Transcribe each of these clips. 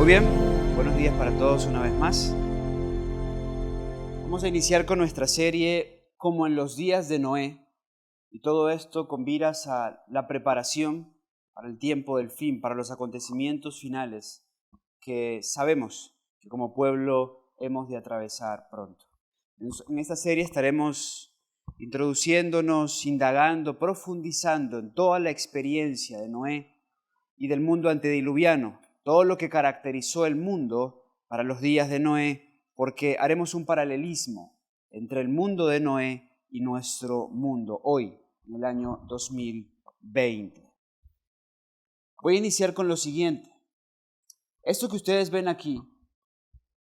Muy bien, buenos días para todos una vez más. Vamos a iniciar con nuestra serie Como en los días de Noé, y todo esto con miras a la preparación para el tiempo del fin, para los acontecimientos finales que sabemos que como pueblo hemos de atravesar pronto. En esta serie estaremos introduciéndonos, indagando, profundizando en toda la experiencia de Noé y del mundo antediluviano, todo lo que caracterizó el mundo para los días de Noé, porque haremos un paralelismo entre el mundo de Noé y nuestro mundo hoy, en el año 2020. Voy a iniciar con lo siguiente. Esto que ustedes ven aquí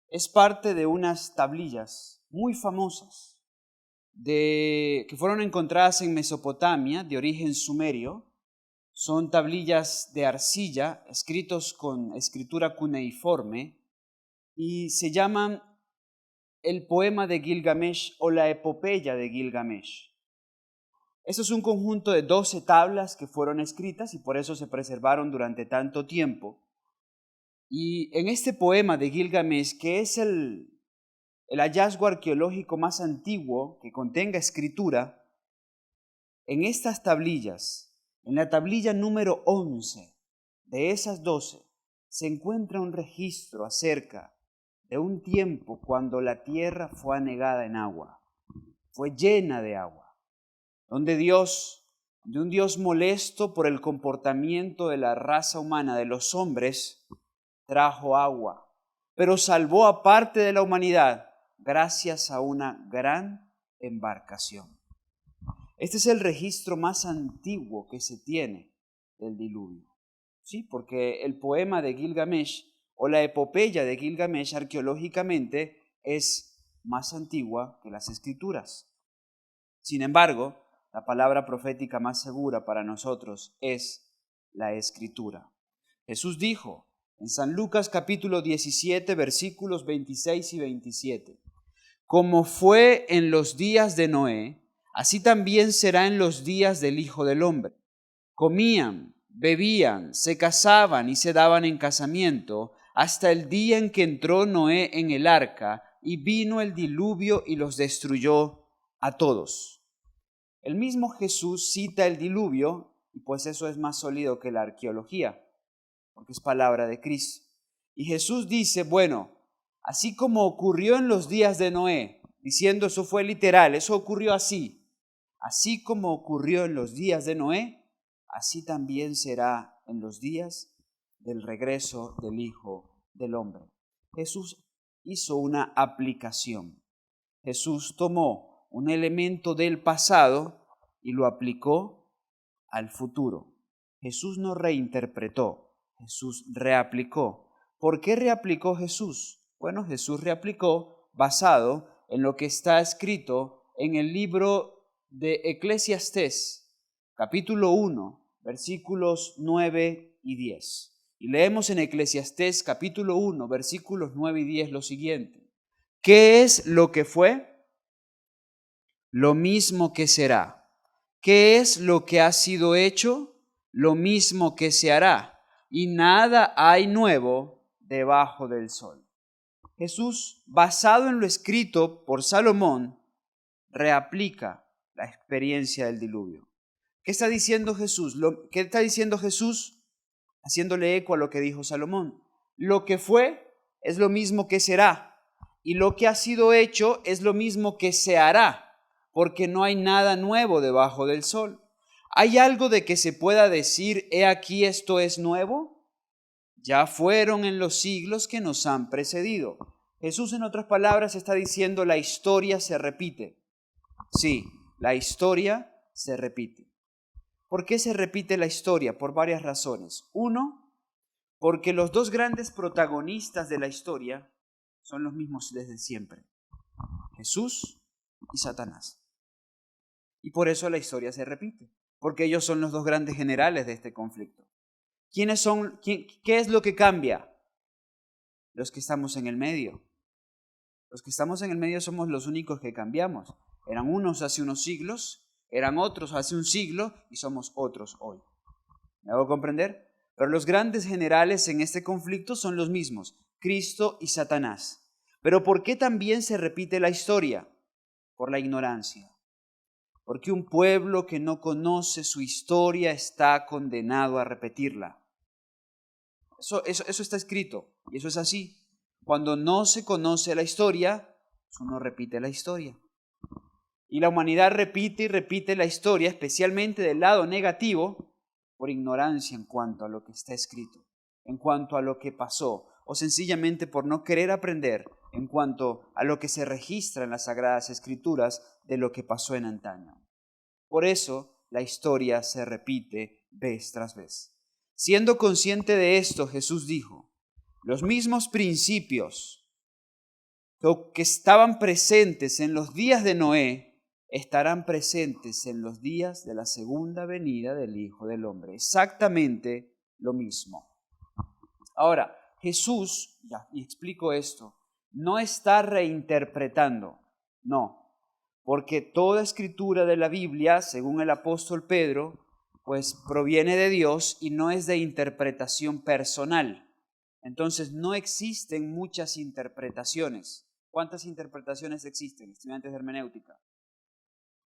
es parte de unas tablillas muy famosas que fueron encontradas en Mesopotamia, de origen sumerio. Son tablillas de arcilla, escritos con escritura cuneiforme, y se llaman el poema de Gilgamesh o la epopeya de Gilgamesh. Esto es un conjunto de 12 tablas que fueron escritas y por eso se preservaron durante tanto tiempo. Y en este poema de Gilgamesh, que es el hallazgo arqueológico más antiguo que contenga escritura, en estas tablillas, en la tablilla número 11 de esas 12, se encuentra un registro acerca de un tiempo cuando la tierra fue anegada en agua, fue llena de agua, donde un Dios molesto por el comportamiento de la raza humana, de los hombres, trajo agua, pero salvó a parte de la humanidad gracias a una gran embarcación. Este es el registro más antiguo que se tiene del diluvio, ¿sí? Porque el poema de Gilgamesh o la epopeya de Gilgamesh arqueológicamente es más antigua que las escrituras. Sin embargo, la palabra profética más segura para nosotros es la escritura. Jesús dijo en San Lucas capítulo 17 versículos 26 y 27, como fue en los días de Noé, así también será en los días del Hijo del Hombre. Comían, bebían, se casaban y se daban en casamiento hasta el día en que entró Noé en el arca y vino el diluvio y los destruyó a todos. El mismo Jesús cita el diluvio, y pues eso es más sólido que la arqueología, porque es palabra de Cristo. Y Jesús dice, bueno, así como ocurrió en los días de Noé, diciendo eso fue literal, eso ocurrió así. Así como ocurrió en los días de Noé, así también será en los días del regreso del Hijo del Hombre. Jesús hizo una aplicación. Jesús tomó un elemento del pasado y lo aplicó al futuro. Jesús no reinterpretó, Jesús reaplicó. ¿Por qué reaplicó Jesús? Bueno, Jesús reaplicó basado en lo que está escrito en el libro de Eclesiastés, capítulo 1, versículos 9 y 10. Y leemos en Eclesiastés, capítulo 1, versículos 9 y 10 lo siguiente. ¿Qué es lo que fue? Lo mismo que será. ¿Qué es lo que ha sido hecho? Lo mismo que se hará. Y nada hay nuevo debajo del sol. Jesús, basado en lo escrito por Salomón, reaplica la experiencia del diluvio. ¿Qué está diciendo Jesús? ¿Qué está diciendo Jesús? Haciéndole eco a lo que dijo Salomón. Lo que fue es lo mismo que será, y lo que ha sido hecho es lo mismo que se hará, porque no hay nada nuevo debajo del sol. ¿Hay algo de que se pueda decir, he aquí esto es nuevo? Ya fueron en los siglos que nos han precedido. Jesús, en otras palabras, está diciendo la historia se repite. Sí, la historia se repite. ¿Por qué se repite la historia? Por varias razones. Uno, porque los dos grandes protagonistas de la historia son los mismos desde siempre: Jesús y Satanás. Y por eso la historia se repite, porque ellos son los dos grandes generales de este conflicto. ¿Quiénes son? ¿Qué es lo que cambia? Los que estamos en el medio. Los que estamos en el medio somos los únicos que cambiamos. Eran unos hace unos siglos, eran otros hace un siglo y somos otros hoy. ¿Me hago comprender? Pero los grandes generales en este conflicto son los mismos, Cristo y Satanás. Pero ¿por qué también se repite la historia? Por la ignorancia. Porque un pueblo que no conoce su historia está condenado a repetirla. Eso está escrito y eso es así. Cuando no se conoce la historia, uno repite la historia. Y la humanidad repite y repite la historia, especialmente del lado negativo, por ignorancia en cuanto a lo que está escrito, en cuanto a lo que pasó, o sencillamente por no querer aprender en cuanto a lo que se registra en las Sagradas Escrituras de lo que pasó en antaño. Por eso la historia se repite vez tras vez. Siendo consciente de esto, Jesús dijo, los mismos principios que estaban presentes en los días de Noé estarán presentes en los días de la segunda venida del Hijo del Hombre. Exactamente lo mismo. Ahora, Jesús, y explico esto, no está reinterpretando, no, porque toda escritura de la Biblia, según el apóstol Pedro, pues proviene de Dios y no es de interpretación personal. Entonces no existen muchas interpretaciones. ¿Cuántas interpretaciones existen, estudiantes de hermenéutica?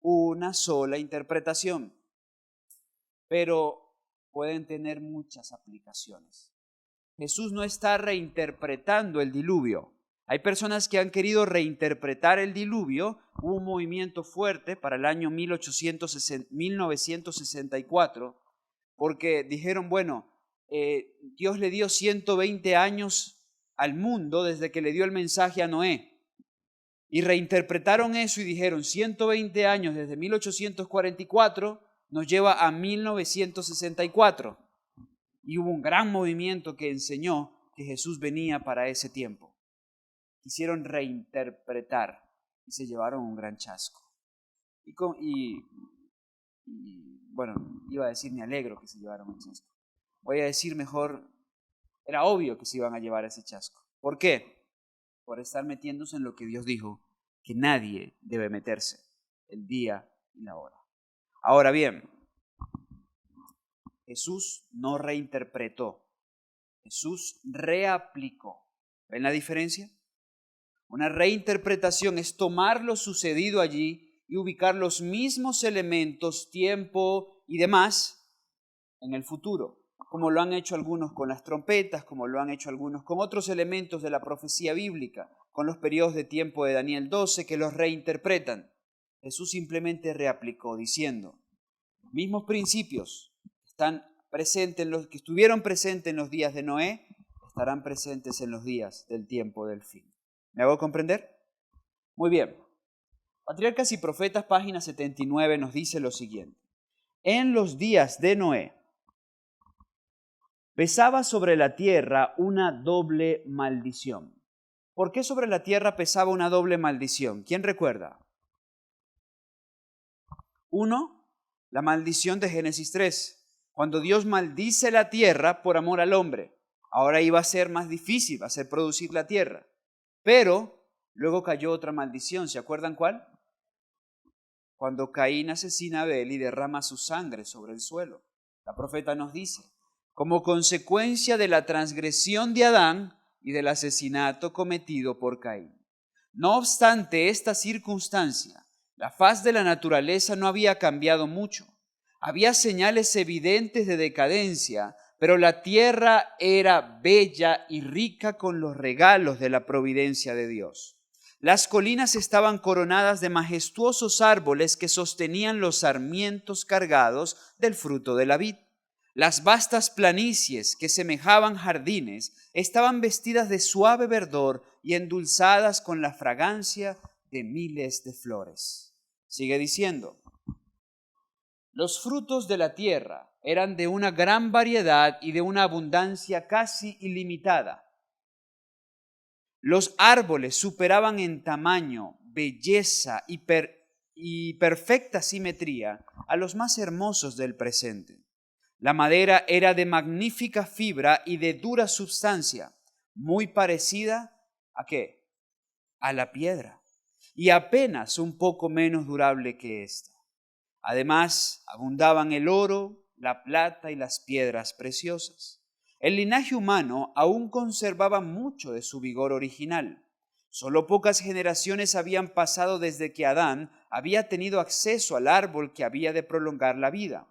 Una sola interpretación, pero pueden tener muchas aplicaciones. Jesús no está reinterpretando el diluvio. Hay personas que han querido reinterpretar el diluvio. Hubo un movimiento fuerte para el año 1964, porque dijeron, bueno, Dios le dio 120 años al mundo desde que le dio el mensaje a Noé. Y reinterpretaron eso y dijeron, 120 años desde 1844 nos lleva a 1964. Y hubo un gran movimiento que enseñó que Jesús venía para ese tiempo. Quisieron reinterpretar y se llevaron un gran chasco. Bueno, iba a decir me alegro que se llevaron un chasco. Voy a decir mejor, era obvio que se iban a llevar ese chasco. ¿Por qué? Por estar metiéndose en lo que Dios dijo, que nadie debe meterse, el día y la hora. Ahora bien, Jesús no reinterpretó, Jesús reaplicó. ¿Ven la diferencia? Una reinterpretación es tomar lo sucedido allí y ubicar los mismos elementos, tiempo y demás en el futuro, como lo han hecho algunos con las trompetas, como lo han hecho algunos con otros elementos de la profecía bíblica, con los periodos de tiempo de Daniel 12 que los reinterpretan. Jesús simplemente reaplicó diciendo, los mismos principios que estuvieron presentes en los días de Noé, estarán presentes en los días del tiempo del fin. ¿Me hago comprender? Muy bien. Patriarcas y Profetas, página 79, nos dice lo siguiente. En los días de Noé, pesaba sobre la tierra una doble maldición. ¿Por qué sobre la tierra pesaba una doble maldición? ¿Quién recuerda? 1, la maldición de Génesis 3. Cuando Dios maldice la tierra por amor al hombre. Ahora iba a ser más difícil hacer producir la tierra. Pero luego cayó otra maldición. ¿Se acuerdan cuál? Cuando Caín asesina a Abel y derrama su sangre sobre el suelo. La profeta nos dice, como consecuencia de la transgresión de Adán y del asesinato cometido por Caín. No obstante esta circunstancia, la faz de la naturaleza no había cambiado mucho. Había señales evidentes de decadencia, pero la tierra era bella y rica con los regalos de la providencia de Dios. Las colinas estaban coronadas de majestuosos árboles que sostenían los sarmientos cargados del fruto de la vid. Las vastas planicies que semejaban jardines estaban vestidas de suave verdor y endulzadas con la fragancia de miles de flores. Sigue diciendo, los frutos de la tierra eran de una gran variedad y de una abundancia casi ilimitada. Los árboles superaban en tamaño, belleza y perfecta simetría a los más hermosos del presente. La madera era de magnífica fibra y de dura substancia, muy parecida ¿a qué? A la piedra, y apenas un poco menos durable que ésta. Además, abundaban el oro, la plata y las piedras preciosas. El linaje humano aún conservaba mucho de su vigor original. Solo pocas generaciones habían pasado desde que Adán había tenido acceso al árbol que había de prolongar la vida,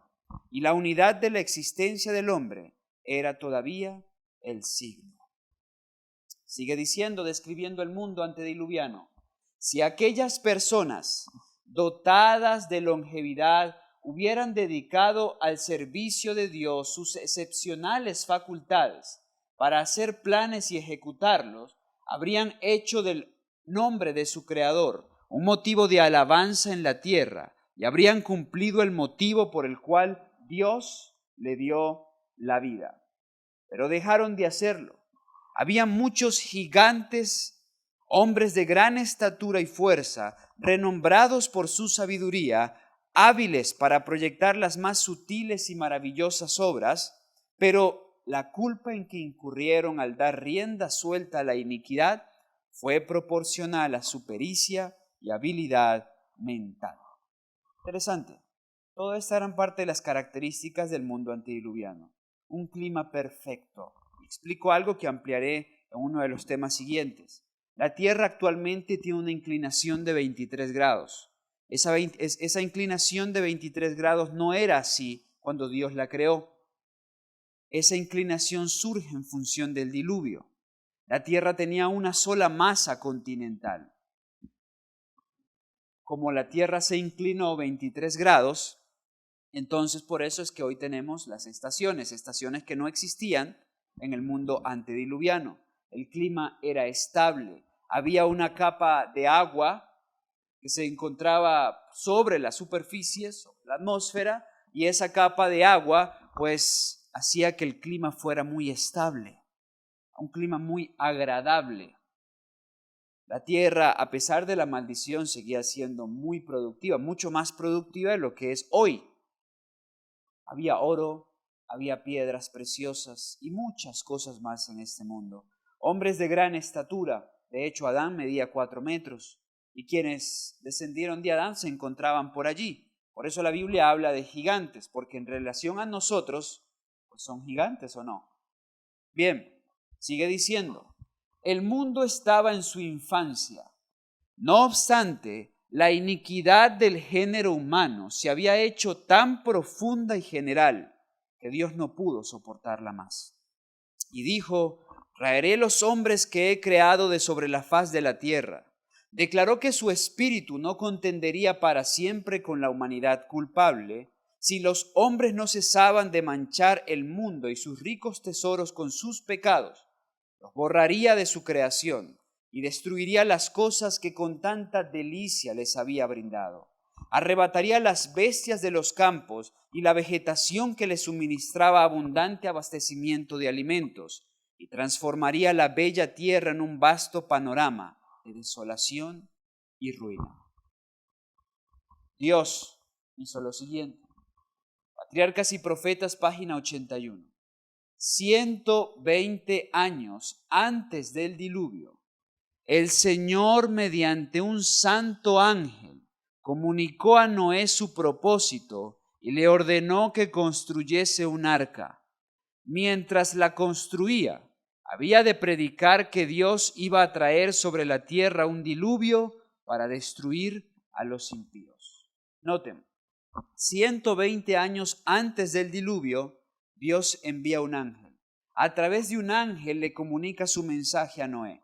y la unidad de la existencia del hombre era todavía el signo. Sigue diciendo, describiendo el mundo antediluviano: si aquellas personas dotadas de longevidad hubieran dedicado al servicio de Dios sus excepcionales facultades para hacer planes y ejecutarlos, habrían hecho del nombre de su Creador un motivo de alabanza en la tierra y habrían cumplido el motivo por el cual Dios le dio la vida. Pero dejaron de hacerlo. Había muchos gigantes, hombres de gran estatura y fuerza, renombrados por su sabiduría, hábiles para proyectar las más sutiles y maravillosas obras, pero la culpa en que incurrieron al dar rienda suelta a la iniquidad fue proporcional a su pericia y habilidad mental. Interesante. Todas estas eran parte de las características del mundo antediluviano. Un clima perfecto. Explico algo que ampliaré en uno de los temas siguientes. La Tierra actualmente tiene una inclinación de 23 grados. Esa inclinación de 23 grados no era así cuando Dios la creó. Esa inclinación surge en función del diluvio. La Tierra tenía una sola masa continental. Como la Tierra se inclinó 23 grados, entonces por eso es que hoy tenemos las estaciones que no existían en el mundo antediluviano. El clima era estable, había una capa de agua que se encontraba sobre la superficie, sobre la atmósfera, y esa capa de agua pues hacía que el clima fuera muy estable, un clima muy agradable. La tierra, a pesar de la maldición, seguía siendo muy productiva, mucho más productiva de lo que es hoy. Había oro, había piedras preciosas y muchas cosas más en este mundo. Hombres de gran estatura, de hecho Adán medía 4 metros, y quienes descendieron de Adán se encontraban por allí. Por eso la Biblia habla de gigantes, porque en relación a nosotros, pues son gigantes o no. Bien, sigue diciendo, el mundo estaba en su infancia. No obstante, la iniquidad del género humano se había hecho tan profunda y general que Dios no pudo soportarla más. Y dijo, raeré los hombres que he creado de sobre la faz de la tierra. Declaró que su espíritu no contendería para siempre con la humanidad culpable, si los hombres no cesaban de manchar el mundo y sus ricos tesoros con sus pecados. Los borraría de su creación y destruiría las cosas que con tanta delicia les había brindado. Arrebataría las bestias de los campos y la vegetación que les suministraba abundante abastecimiento de alimentos, y transformaría la bella tierra en un vasto panorama de desolación y ruina. Dios hizo lo siguiente. Patriarcas y Profetas, página 81. 120 años antes del diluvio, el Señor, mediante un santo ángel, comunicó a Noé su propósito y le ordenó que construyese un arca. Mientras la construía, había de predicar que Dios iba a traer sobre la tierra un diluvio para destruir a los impíos. Noten, 120 años antes del diluvio, Dios envía un ángel. A través de un ángel le comunica su mensaje a Noé.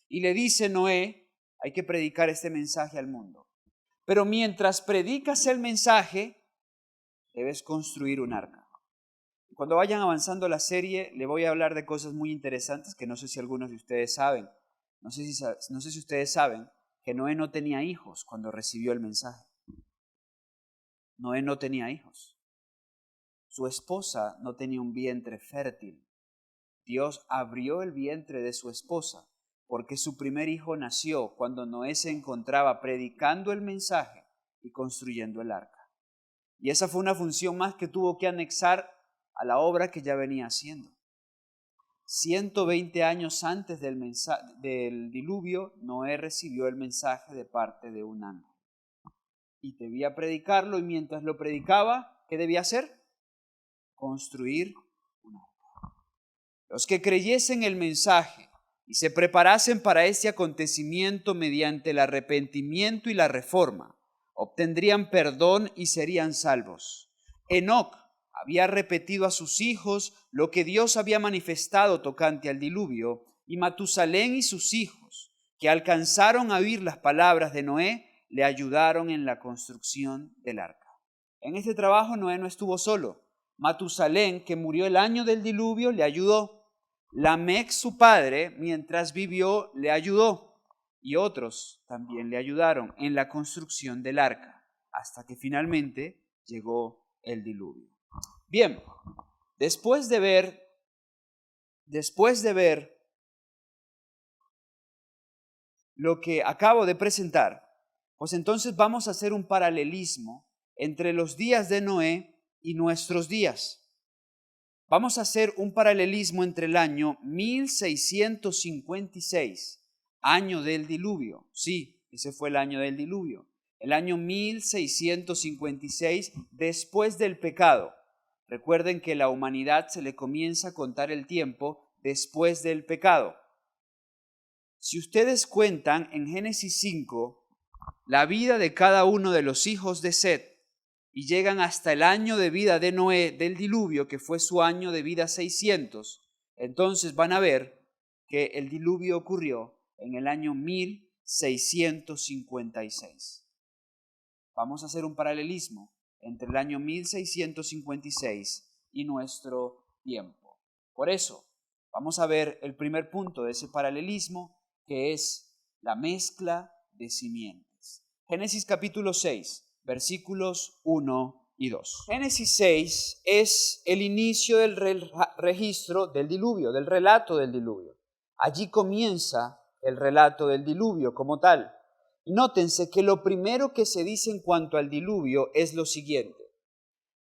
Y le dice, Noé, hay que predicar este mensaje al mundo. Pero mientras predicas el mensaje, debes construir un arca. Cuando vayan avanzando la serie, le voy a hablar de cosas muy interesantes que no sé si algunos de ustedes saben. No sé si ustedes saben que Noé no tenía hijos cuando recibió el mensaje. Noé no tenía hijos. Su esposa no tenía un vientre fértil. Dios abrió el vientre de su esposa porque su primer hijo nació cuando Noé se encontraba predicando el mensaje y construyendo el arca. Y esa fue una función más que tuvo que anexar a la obra que ya venía haciendo. 120 años antes del diluvio, Noé recibió el mensaje de parte de un ángel. Y debía predicarlo, y mientras lo predicaba, ¿qué debía hacer? construir un arca. Los que creyesen el mensaje y se preparasen para este acontecimiento mediante el arrepentimiento y la reforma, obtendrían perdón y serían salvos. Enoc había repetido a sus hijos lo que Dios había manifestado tocante al diluvio, y Matusalén y sus hijos, que alcanzaron a oír las palabras de Noé, le ayudaron en la construcción del arca. En este trabajo Noé no estuvo solo. Matusalén, que murió el año del diluvio, le ayudó. Lamec, su padre, mientras vivió, le ayudó. Y otros también le ayudaron en la construcción del arca, hasta que finalmente llegó el diluvio. Bien, después de ver lo que acabo de presentar, pues entonces vamos a hacer un paralelismo entre los días de Noé y nuestros días. Vamos a hacer un paralelismo entre el año 1656, año del diluvio. Sí, ese fue el año del diluvio. El año 1656 después del pecado. Recuerden que la humanidad se le comienza a contar el tiempo después del pecado. Si ustedes cuentan en Génesis 5 la vida de cada uno de los hijos de Set y llegan hasta el año de vida de Noé del diluvio, que fue su año de vida 600, entonces van a ver que el diluvio ocurrió en el año 1656. Vamos a hacer un paralelismo entre el año 1656 y nuestro tiempo. Por eso, vamos a ver el primer punto de ese paralelismo, que es la mezcla de simientes. Génesis capítulo 6, versículos 1 y 2. Génesis 6 es el inicio del registro del diluvio, del relato del diluvio. Allí comienza el relato del diluvio como tal. Y nótense que lo primero que se dice en cuanto al diluvio es lo siguiente.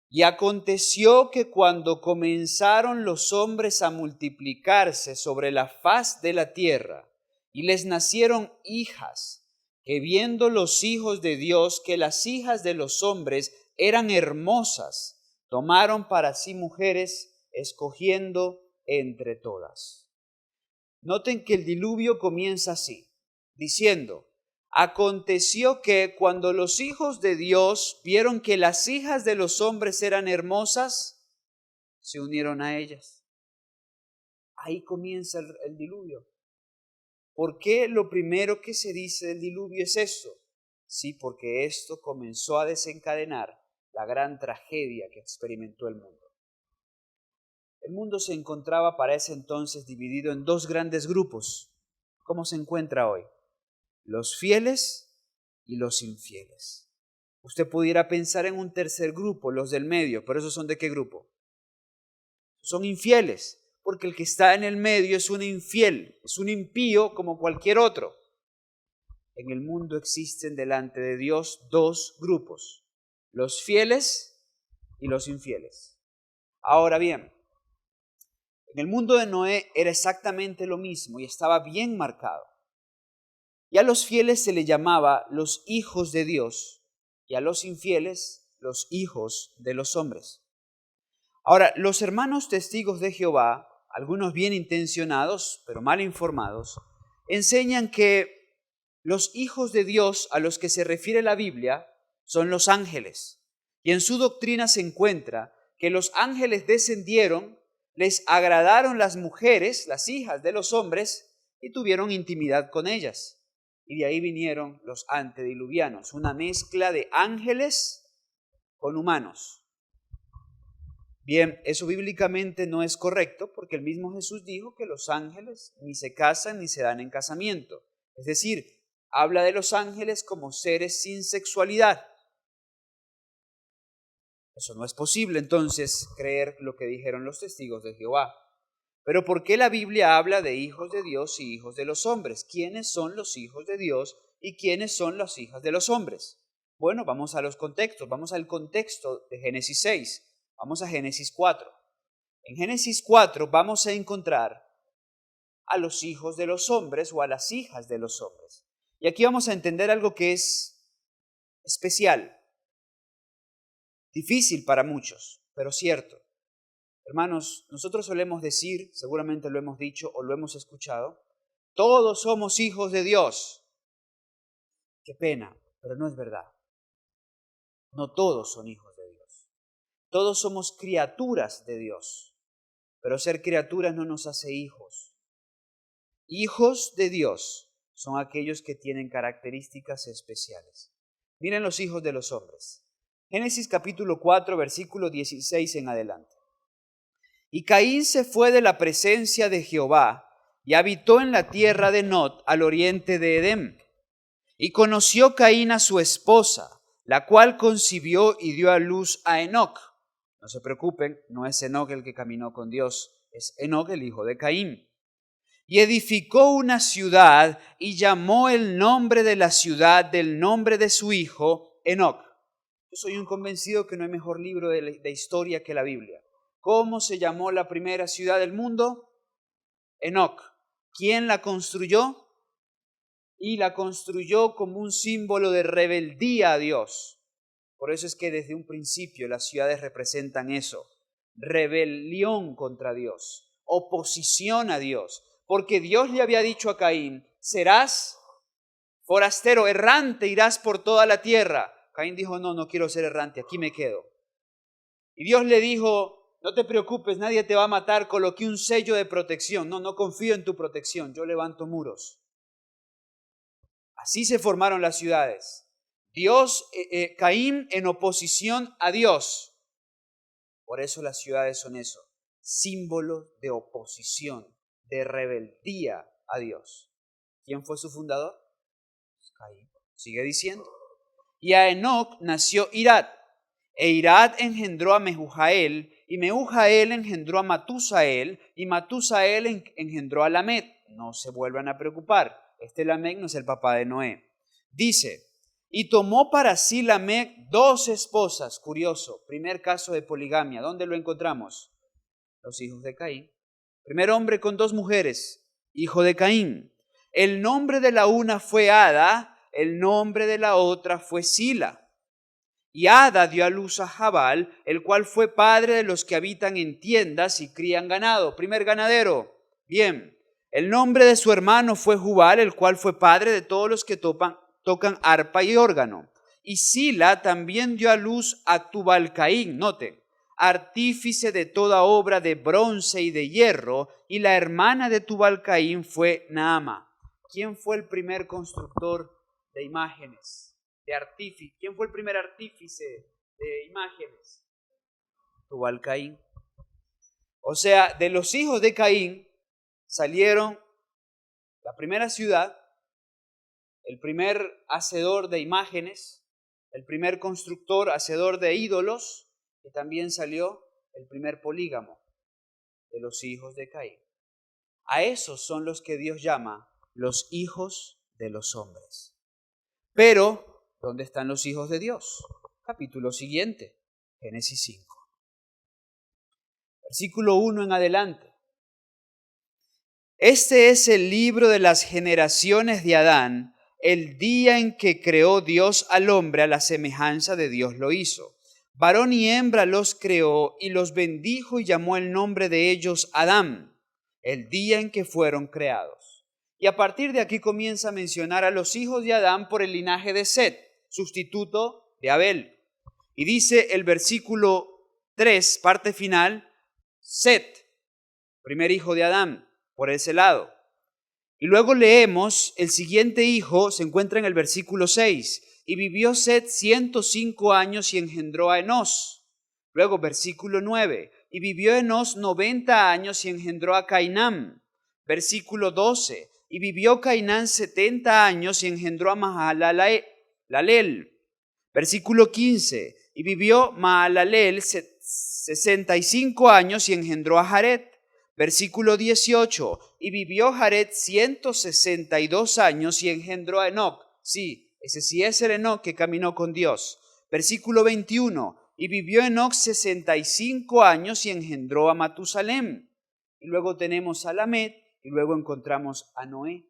Y aconteció que cuando comenzaron los hombres a multiplicarse sobre la faz de la tierra, y les nacieron hijas, que viendo los hijos de Dios que las hijas de los hombres eran hermosas, tomaron para sí mujeres, escogiendo entre todas. Noten que el diluvio comienza así, diciendo: aconteció que cuando los hijos de Dios vieron que las hijas de los hombres eran hermosas, se unieron a ellas. Ahí comienza el diluvio. ¿Por qué lo primero que se dice del diluvio es eso? Sí, porque esto comenzó a desencadenar la gran tragedia que experimentó el mundo. El mundo se encontraba para ese entonces dividido en dos grandes grupos. ¿Cómo se encuentra hoy? Los fieles y los infieles. Usted pudiera pensar en un tercer grupo, los del medio, pero ¿esos son de qué grupo? Son infieles, porque el que está en el medio es un infiel, es un impío como cualquier otro. En el mundo existen delante de Dios dos grupos, los fieles y los infieles. Ahora bien, en el mundo de Noé era exactamente lo mismo y estaba bien marcado. Y a los fieles se les llamaba los hijos de Dios y a los infieles los hijos de los hombres. Ahora, los hermanos testigos de Jehová, algunos bien intencionados pero mal informados, enseñan que los hijos de Dios a los que se refiere la Biblia son los ángeles. Y en su doctrina se encuentra que los ángeles descendieron, les agradaron las mujeres, las hijas de los hombres, y tuvieron intimidad con ellas. Y de ahí vinieron los antediluvianos, una mezcla de ángeles con humanos. Bien, eso bíblicamente no es correcto porque el mismo Jesús dijo que los ángeles ni se casan ni se dan en casamiento. Es decir, habla de los ángeles como seres sin sexualidad. Eso no es posible entonces creer lo que dijeron los testigos de Jehová. Pero ¿por qué la Biblia habla de hijos de Dios y hijos de los hombres? ¿Quiénes son los hijos de Dios y quiénes son las hijas de los hombres? Bueno, vamos a los contextos, vamos al contexto de Génesis 6, vamos a Génesis 4. En Génesis 4 vamos a encontrar a los hijos de los hombres o a las hijas de los hombres. Y aquí vamos a entender algo que es especial, difícil para muchos, pero cierto. Hermanos, nosotros solemos decir, seguramente lo hemos dicho o lo hemos escuchado, todos somos hijos de Dios. Qué pena, pero no es verdad. No todos son hijos de Dios. Todos somos criaturas de Dios, pero ser criaturas no nos hace hijos. Hijos de Dios son aquellos que tienen características especiales. Miren los hijos de los hombres. Génesis capítulo 4, versículo 16 en adelante. Y Caín se fue de la presencia de Jehová y habitó en la tierra de Nod, al oriente de Edén. Y conoció Caín a su esposa, la cual concibió y dio a luz a Enoc. No se preocupen, no es Enoc el que caminó con Dios, es Enoc el hijo de Caín. Y edificó una ciudad y llamó el nombre de la ciudad del nombre de su hijo, Enoc. Yo soy un convencido que no hay mejor libro de historia que la Biblia. ¿Cómo se llamó la primera ciudad del mundo? Enoc. ¿Quién la construyó? Y la construyó como un símbolo de rebeldía a Dios. Por eso es que desde un principio las ciudades representan eso, rebelión contra Dios, oposición a Dios, porque Dios le había dicho a Caín, serás forastero, errante, irás por toda la tierra. Caín dijo, no quiero ser errante, aquí me quedo. Y Dios le dijo, no te preocupes, nadie te va a matar, coloqué un sello de protección, no confío en tu protección, yo levanto muros. Así se formaron las ciudades. Caín en oposición a Dios. Por eso las ciudades son eso, símbolo de oposición, de rebeldía a Dios. ¿Quién fue su fundador? Caín. Sigue diciendo. Y a Enoc nació Irad, e Irad engendró a Mehujael, y Mehujael engendró a Matusael, y Matusael engendró a Lamet. No se vuelvan a preocupar. Lamec no es el papá de Noé. Dice, y tomó para sí Lamec 2 esposas. Curioso, primer caso de poligamia. ¿Dónde lo encontramos? Los hijos de Caín. Primer hombre con 2 mujeres, hijo de Caín. El nombre de la una fue Ada, el nombre de la otra fue Sila. Y Ada dio a luz a Jabal, el cual fue padre de los que habitan en tiendas y crían ganado. Primer ganadero. Bien. El nombre de su hermano fue Jubal, el cual fue padre de todos los que tocan arpa y órgano. Y Sila también dio a luz a Tubal-Caín, noten, artífice de toda obra de bronce y de hierro, y la hermana de Tubal-Caín fue Naama. ¿Quién fue el primer constructor de imágenes? ¿Quién fue el primer artífice de imágenes? Tubal-Caín. O sea, de los hijos de Caín salieron la primera ciudad, el primer hacedor de imágenes, el primer constructor, hacedor de ídolos, y también salió el primer polígamo de los hijos de Caín. A esos son los que Dios llama los hijos de los hombres. Pero, ¿dónde están los hijos de Dios? Capítulo siguiente, Génesis 5. Versículo 1 en adelante. Este es el libro de las generaciones de Adán, el día en que creó Dios al hombre, a la semejanza de Dios lo hizo. Varón y hembra los creó y los bendijo y llamó el nombre de ellos Adán, el día en que fueron creados. Y a partir de aquí comienza a mencionar a los hijos de Adán por el linaje de Set, sustituto de Abel. Y dice el versículo 3, parte final, Set, primer hijo de Adán, por ese lado. Y luego leemos, el siguiente hijo se encuentra en el versículo 6, y vivió Set 105 años y engendró a Enos. Luego versículo 9, y vivió Enos 90 años y engendró a Cainán. Versículo 12, y vivió Cainán 70 años y engendró a Mahalalel. Versículo 15, y vivió Mahalalel 65 años y engendró a Jared. Versículo 18, y vivió Jared 162 años y engendró a Enoc. Sí, ese sí es el Enoc que caminó con Dios. Versículo 21, y vivió Enoc 65 años y engendró a Matusalem. Y luego tenemos a Lamet y luego encontramos a Noé.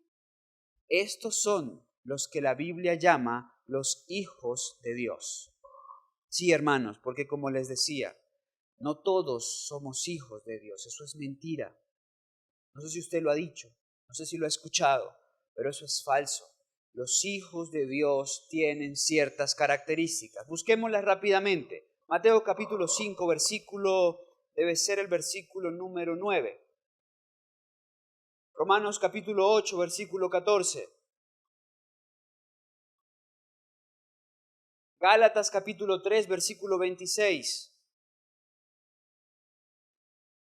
Estos son los que la Biblia llama los hijos de Dios. Sí, hermanos, porque como les decía, No todos somos hijos de Dios, eso es mentira. No sé si usted lo ha dicho, no sé si lo ha escuchado, pero eso es falso. Los hijos de Dios tienen ciertas características. Busquémoslas rápidamente. Mateo capítulo 5, debe ser el versículo número 9. Romanos capítulo 8, versículo 14. Gálatas capítulo 3, versículo 26.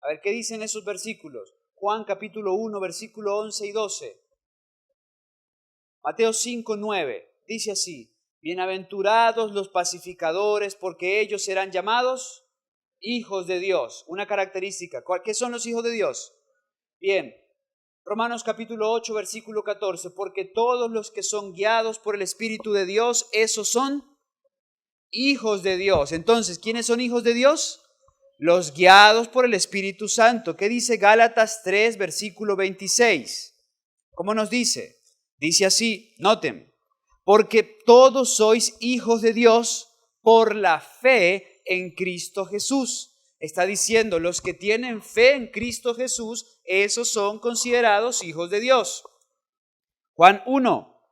A ver, ¿qué dicen esos versículos? Juan capítulo 1, versículo 11 y 12. Mateo 5, 9. Dice así: bienaventurados los pacificadores, porque ellos serán llamados hijos de Dios. Una característica. ¿Qué son los hijos de Dios? Bien. Romanos capítulo 8, versículo 14. Porque todos los que son guiados por el Espíritu de Dios, esos son hijos de Dios. Entonces, ¿quiénes son hijos de Dios? Los guiados por el Espíritu Santo. ¿Qué dice Gálatas 3, versículo 26? ¿Cómo nos dice? Dice así, noten, porque todos sois hijos de Dios por la fe en Cristo Jesús. Está diciendo, los que tienen fe en Cristo Jesús, esos son considerados hijos de Dios. Juan 1,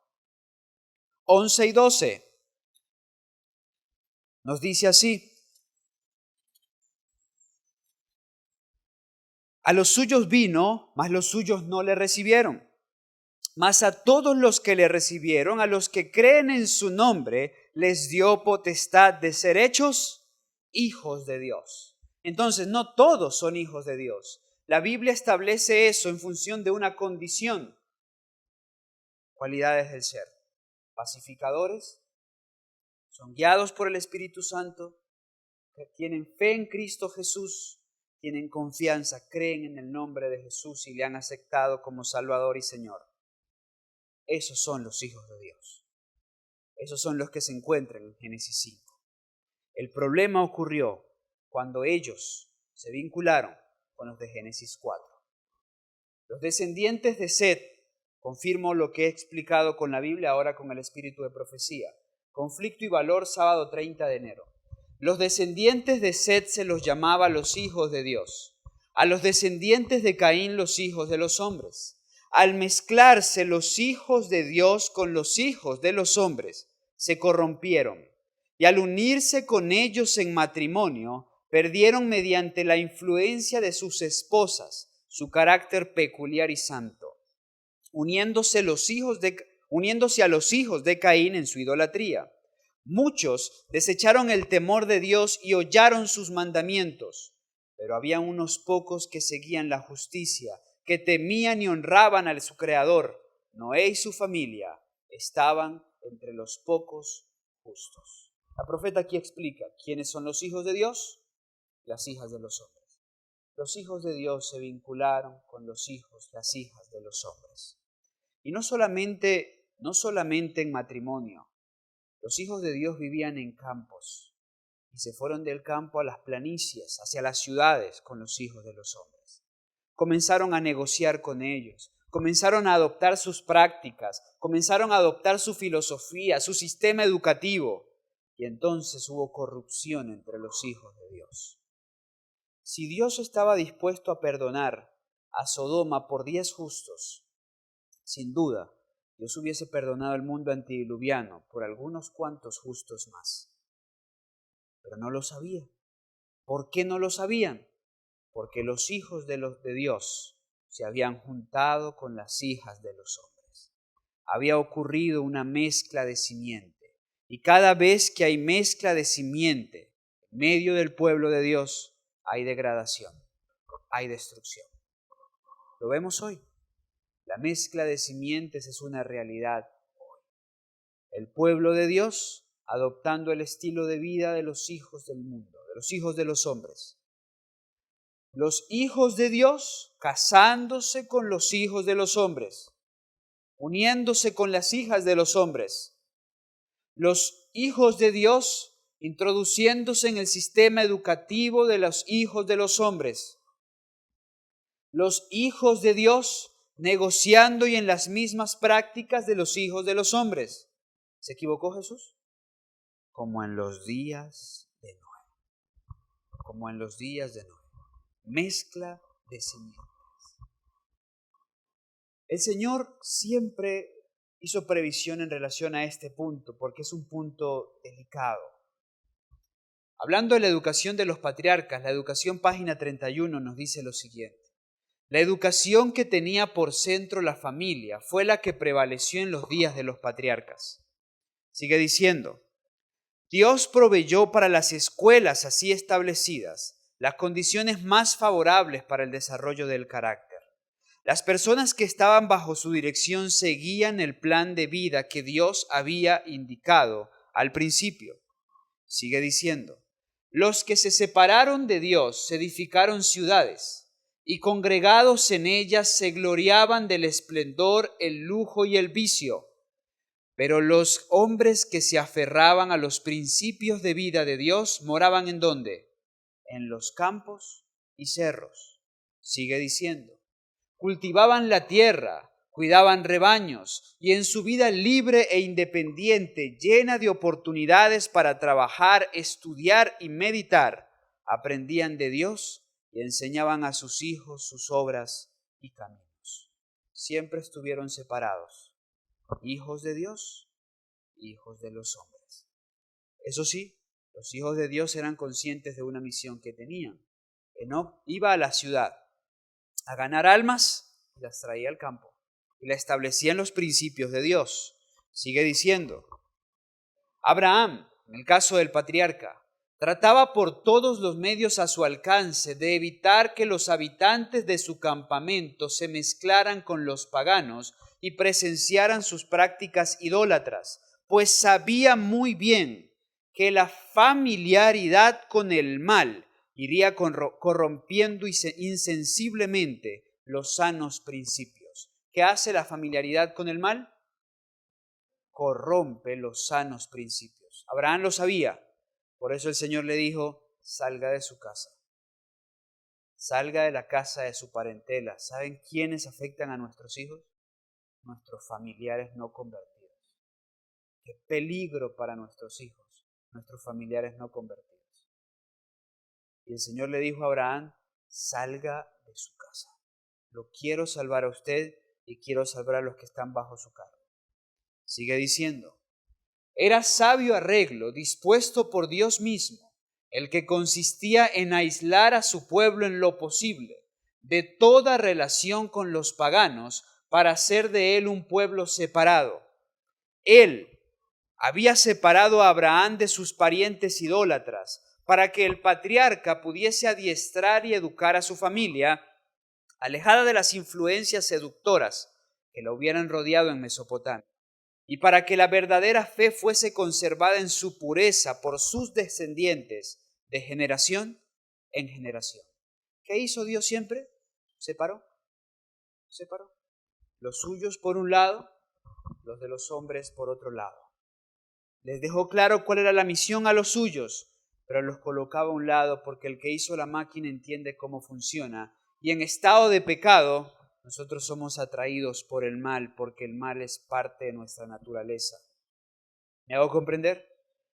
11 y 12. Nos dice así: a los suyos vino, mas los suyos no le recibieron. Mas a todos los que le recibieron, a los que creen en su nombre, les dio potestad de ser hechos hijos de Dios. Entonces, no todos son hijos de Dios. La Biblia establece eso en función de una condición. Cualidades del ser: pacificadores, son guiados por el Espíritu Santo, que tienen fe en Cristo Jesús, tienen confianza, creen en el nombre de Jesús y le han aceptado como Salvador y Señor. Esos son los hijos de Dios. Esos son los que se encuentran en Génesis 5. El problema ocurrió cuando ellos se vincularon con los de Génesis 4. Los descendientes de Set, confirmo lo que he explicado con la Biblia, ahora con el espíritu de profecía. Conflicto y valor, sábado 30 de enero. Los descendientes de Set se los llamaba los hijos de Dios. A los descendientes de Caín, los hijos de los hombres. Al mezclarse los hijos de Dios con los hijos de los hombres, se corrompieron, y al unirse con ellos en matrimonio, perdieron mediante la influencia de sus esposas su carácter peculiar y santo, uniéndose a los hijos de Caín en su idolatría. Muchos desecharon el temor de Dios y hollaron sus mandamientos, pero había unos pocos que seguían la justicia, que temían y honraban a su Creador. Noé y su familia estaban entre los pocos justos. La profeta aquí explica quiénes son los hijos de Dios, las hijas de los hombres. Los hijos de Dios se vincularon con los hijos, las hijas de los hombres. Y no solamente en matrimonio. Los hijos de Dios vivían en campos y se fueron del campo a las planicies, hacia las ciudades con los hijos de los hombres. Comenzaron a negociar con ellos, comenzaron a adoptar sus prácticas, comenzaron a adoptar su filosofía, su sistema educativo, y entonces hubo corrupción entre los hijos de Dios. Si Dios estaba dispuesto a perdonar a Sodoma por 10 justos, sin duda, Dios hubiese perdonado el mundo antediluviano por algunos cuantos justos más. Pero no lo sabía. ¿Por qué no lo sabían? Porque los hijos de Dios se habían juntado con las hijas de los hombres. Había ocurrido una mezcla de simiente. Y cada vez que hay mezcla de simiente en medio del pueblo de Dios, hay degradación, hay destrucción. Lo vemos hoy. La mezcla de simientes es una realidad hoy. El pueblo de Dios adoptando el estilo de vida de los hijos del mundo, de los hijos de los hombres. Los hijos de Dios casándose con los hijos de los hombres, uniéndose con las hijas de los hombres. Los hijos de Dios introduciéndose en el sistema educativo de los hijos de los hombres. Los hijos de Dios negociando y en las mismas prácticas de los hijos de los hombres. ¿Se equivocó Jesús? Como en los días de Noé. como en los días de Noé. Mezcla de simientes. El Señor siempre hizo previsión en relación a este punto, porque es un punto delicado. Hablando de la educación de los patriarcas, la educación página 31 nos dice lo siguiente. La educación que tenía por centro la familia fue la que prevaleció en los días de los patriarcas. Sigue diciendo, Dios proveyó para las escuelas así establecidas las condiciones más favorables para el desarrollo del carácter. Las personas que estaban bajo su dirección seguían el plan de vida que Dios había indicado al principio. Sigue diciendo, los que se separaron de Dios se edificaron ciudades y congregados en ellas se gloriaban del esplendor, el lujo y el vicio. Pero los hombres que se aferraban a los principios de vida de Dios moraban ¿en dónde? En los campos y cerros. Sigue diciendo, cultivaban la tierra, cuidaban rebaños y en su vida libre e independiente, llena de oportunidades para trabajar, estudiar y meditar, aprendían de Dios y enseñaban a sus hijos sus obras y caminos. Siempre estuvieron separados, hijos de Dios, hijos de los hombres. Eso sí, los hijos de Dios eran conscientes de una misión que tenían. Enoc iba a la ciudad a ganar almas y las traía al campo y la establecía en los principios de Dios. Sigue diciendo, Abraham, en el caso del patriarca, trataba por todos los medios a su alcance de evitar que los habitantes de su campamento se mezclaran con los paganos y presenciaran sus prácticas idólatras, pues sabía muy bien que la familiaridad con el mal iría corrompiendo insensiblemente los sanos principios. ¿Qué hace la familiaridad con el mal? Corrompe los sanos principios. Abraham lo sabía, por eso el Señor le dijo, salga de su casa, salga de la casa de su parentela. ¿Saben quiénes afectan a nuestros hijos? Nuestros familiares no convertidos. Qué peligro para nuestros hijos, nuestros familiares no convertidos. Y el Señor le dijo a Abraham, salga de su casa. Lo quiero salvar a usted y quiero salvar a los que están bajo su cargo. Sigue diciendo, era sabio arreglo dispuesto por Dios mismo, el que consistía en aislar a su pueblo en lo posible de toda relación con los paganos para hacer de él un pueblo separado. Él había separado a Abraham de sus parientes idólatras para que el patriarca pudiese adiestrar y educar a su familia, alejada de las influencias seductoras que la hubieran rodeado en Mesopotamia, y para que la verdadera fe fuese conservada en su pureza por sus descendientes de generación en generación. ¿Qué hizo Dios siempre? Separó. Los suyos por un lado, los de los hombres por otro lado. Les dejó claro cuál era la misión a los suyos, pero los colocaba a un lado porque el que hizo la máquina entiende cómo funciona. Y en estado de pecado, nosotros somos atraídos por el mal, porque el mal es parte de nuestra naturaleza. ¿Me hago comprender?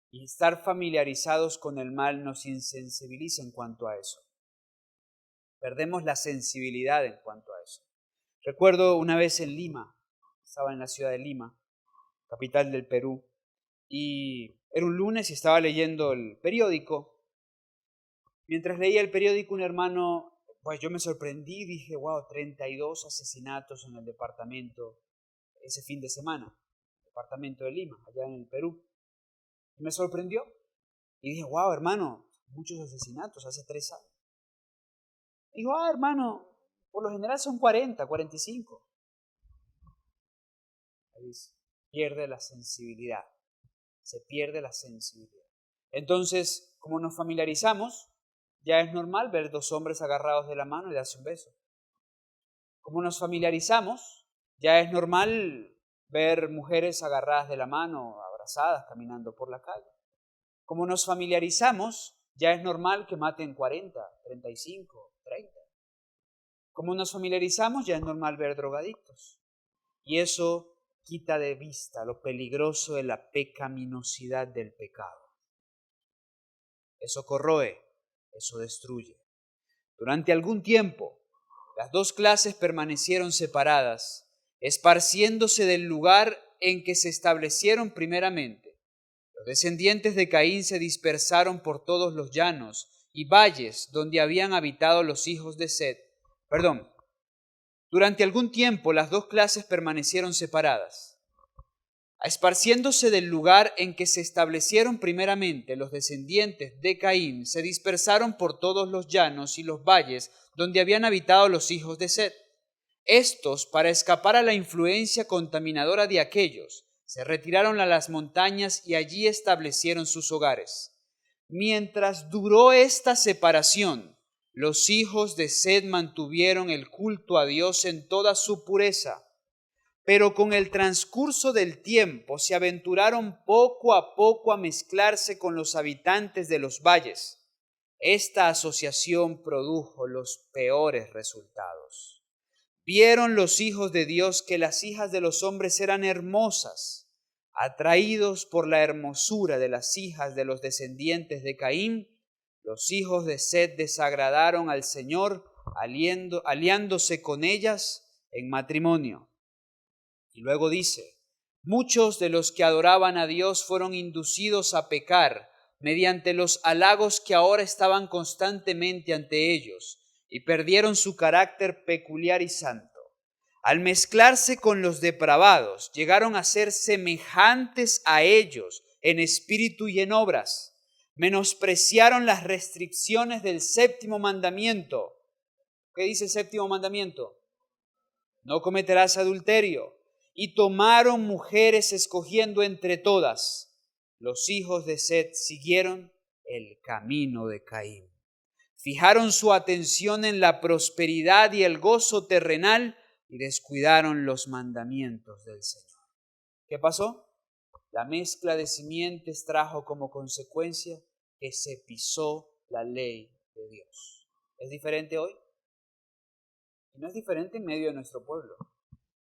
Y estar familiarizados con el mal nos insensibiliza en cuanto a eso. Perdemos la sensibilidad en cuanto a eso. Recuerdo una vez en Lima, estaba en la ciudad de Lima, capital del Perú, y era un lunes y estaba leyendo el periódico. Mientras leía el periódico, un hermano, pues yo me sorprendí, dije, wow, 32 asesinatos en el departamento ese fin de semana, departamento de Lima, allá en el Perú. Y me sorprendió. Y dije, wow, hermano, muchos asesinatos hace 3 años. Y dijo, hermano, por lo general son 40, 45. Ahí dice, pierde la sensibilidad. Se pierde la sensibilidad. Entonces, como nos familiarizamos, ya es normal ver 2 hombres agarrados de la mano y darse un beso. Como nos familiarizamos, ya es normal ver mujeres agarradas de la mano, abrazadas, caminando por la calle. Como nos familiarizamos, ya es normal que maten 40, 35, 30. Como nos familiarizamos, ya es normal ver drogadictos. Y eso quita de vista lo peligroso de la pecaminosidad del pecado. Eso corroe eso destruye. Durante algún tiempo, las dos clases permanecieron separadas, esparciéndose del lugar en que se establecieron primeramente. Los descendientes de Caín se dispersaron por todos los llanos y valles donde habían habitado los hijos de Set. Durante algún tiempo las dos clases permanecieron separadas. Esparciéndose del lugar en que se establecieron primeramente, los descendientes de Caín se dispersaron por todos los llanos y los valles donde habían habitado los hijos de Set. Estos, para escapar a la influencia contaminadora de aquellos, se retiraron a las montañas y allí establecieron sus hogares. Mientras duró esta separación, los hijos de Set mantuvieron el culto a Dios en toda su pureza. Pero con el transcurso del tiempo se aventuraron poco a poco a mezclarse con los habitantes de los valles. Esta asociación produjo los peores resultados. Vieron los hijos de Dios que las hijas de los hombres eran hermosas. Atraídos por la hermosura de las hijas de los descendientes de Caín, los hijos de Set desagradaron al Señor, aliándose con ellas en matrimonio. Y luego dice, muchos de los que adoraban a Dios fueron inducidos a pecar mediante los halagos que ahora estaban constantemente ante ellos y perdieron su carácter peculiar y santo. Al mezclarse con los depravados, llegaron a ser semejantes a ellos en espíritu y en obras. Menospreciaron las restricciones del séptimo mandamiento. ¿Qué dice el séptimo mandamiento? No cometerás adulterio. Y tomaron mujeres escogiendo entre todas. Los hijos de Set siguieron el camino de Caín. Fijaron su atención en la prosperidad y el gozo terrenal y descuidaron los mandamientos del Señor. ¿Qué pasó? La mezcla de simientes trajo como consecuencia que se pisó la ley de Dios. ¿Es diferente hoy? Y no es diferente en medio de nuestro pueblo.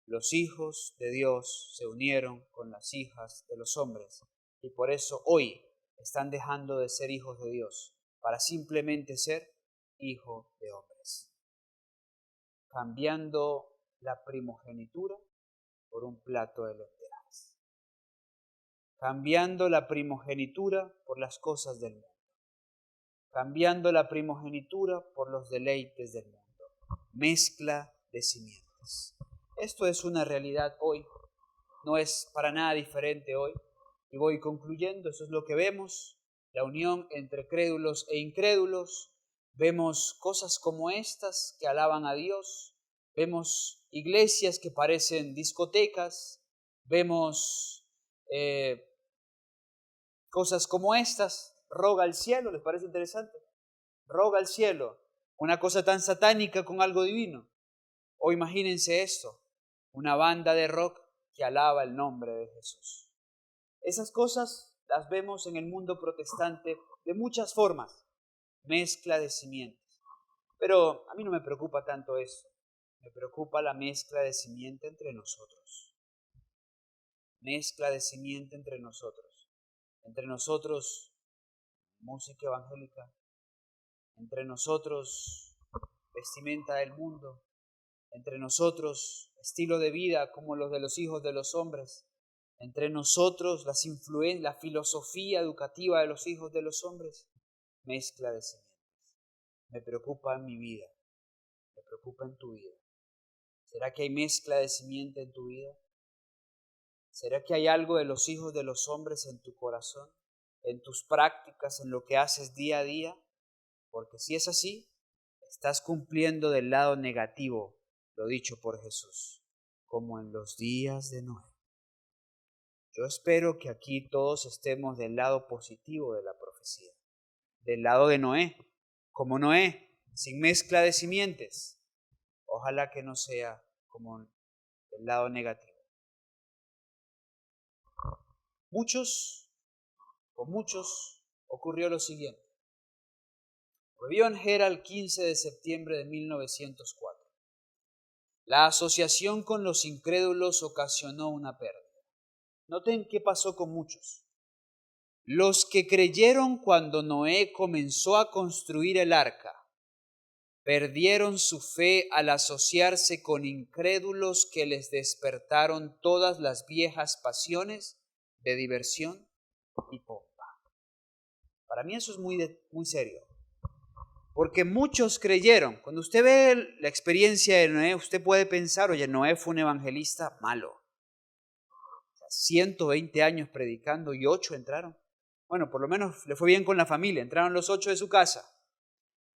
Los hijos de Dios se unieron con las hijas de los hombres y por eso hoy están dejando de ser hijos de Dios para simplemente ser hijos de hombres, cambiando la primogenitura por un plato de lentejas, cambiando la primogenitura por las cosas del mundo, cambiando la primogenitura por los deleites del mundo, mezcla de simientes. Esto es una realidad hoy, no es para nada diferente hoy. Y voy concluyendo, eso es lo que vemos, la unión entre crédulos e incrédulos. Vemos cosas como estas que alaban a Dios, vemos iglesias que parecen discotecas, vemos cosas como estas. Roga al cielo, ¿les parece interesante? Roga al cielo, una cosa tan satánica con algo divino. O imagínense esto, una banda de rock que alaba el nombre de Jesús. Esas cosas las vemos en el mundo protestante de muchas formas, mezcla de simientes. Pero a mí no me preocupa tanto eso, me preocupa la mezcla de simiente entre nosotros. Mezcla de simiente entre nosotros música evangélica, entre nosotros vestimenta del mundo, entre nosotros estilo de vida como los de los hijos de los hombres, entre nosotros la filosofía educativa de los hijos de los hombres, mezcla de simientes. Me preocupa en mi vida, me preocupa en tu vida. ¿Será que hay mezcla de simiente en tu vida? ¿Será que hay algo de los hijos de los hombres en tu corazón, en tus prácticas, en lo que haces día a día? Porque si es así, estás cumpliendo del lado negativo lo dicho por Jesús, como en los días de Noé. Yo espero que aquí todos estemos del lado positivo de la profecía, del lado de Noé, como Noé, sin mezcla de simientes. Ojalá que no sea como el lado negativo. Con muchos ocurrió lo siguiente. Revión Herald, 15 de septiembre de 1904. La asociación con los incrédulos ocasionó una pérdida. Noten qué pasó con muchos. Los que creyeron cuando Noé comenzó a construir el arca perdieron su fe al asociarse con incrédulos que les despertaron todas las viejas pasiones de diversión y pompa. Para mí eso es muy serio. Porque muchos creyeron. Cuando usted ve la experiencia de Noé, usted puede pensar, oye, Noé fue un evangelista malo. 120 años predicando y 8 entraron. Bueno, por lo menos le fue bien con la familia. Entraron los 8 de su casa.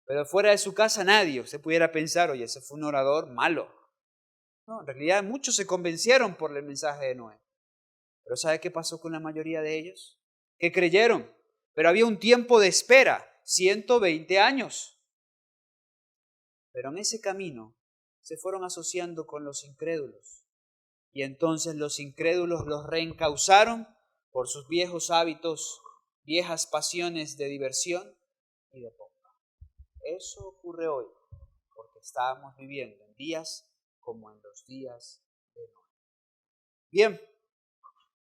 Pero fuera de su casa nadie. Usted pudiera pensar, oye, ese fue un orador malo. No, en realidad muchos se convencieron por el mensaje de Noé. Pero ¿sabe qué pasó con la mayoría de ellos? Que creyeron. Pero había un tiempo de espera. 120 años. Pero en ese camino se fueron asociando con los incrédulos. Y entonces los incrédulos los reencausaron por sus viejos hábitos, viejas pasiones de diversión y de pompa. Eso ocurre hoy porque estábamos viviendo en días como en los días de Noé. Bien,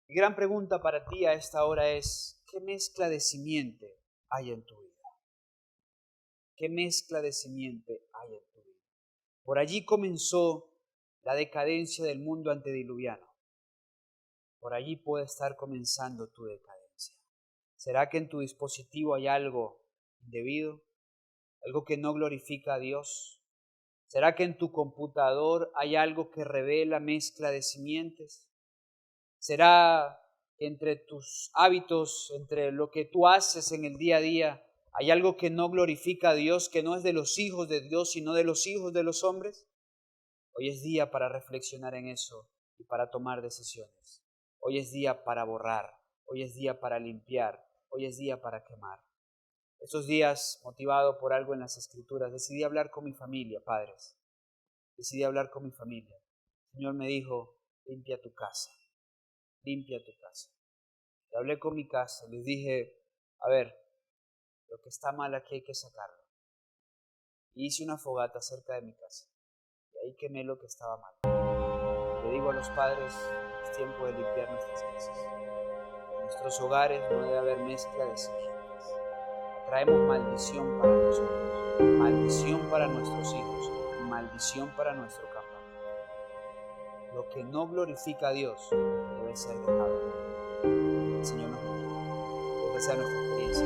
mi gran pregunta para ti a esta hora es, ¿qué mezcla de simiente hay en tu vida? ¿Qué mezcla de simiente hay en tu vida? Por allí comenzó la decadencia del mundo antediluviano. Por allí puede estar comenzando tu decadencia. ¿Será que en tu dispositivo hay algo indebido? ¿Algo que no glorifica a Dios? ¿Será que en tu computador hay algo que revela mezcla de simientes? ¿Será que entre tus hábitos, entre lo que tú haces en el día a día, hay algo que no glorifica a Dios, que no es de los hijos de Dios, sino de los hijos de los hombres? Hoy es día para reflexionar en eso y para tomar decisiones. Hoy es día para borrar, hoy es día para limpiar, hoy es día para quemar. Estos días, motivado por algo en las Escrituras, decidí hablar con mi familia, padres. Decidí hablar con mi familia. El Señor me dijo, limpia tu casa, limpia tu casa. Y hablé con mi casa, les dije, a ver, lo que está mal aquí hay que sacarlo. Y hice una fogata cerca de mi casa. Y ahí quemé lo que estaba mal. Le digo a los padres, es tiempo de limpiar nuestras casas. En nuestros hogares no debe haber mezcla de simientes. Traemos maldición para nosotros, maldición para nuestros hijos, maldición para nuestro campamento. Lo que no glorifica a Dios debe ser dejado. El Señor nos bendiga. Esa sea nuestra experiencia.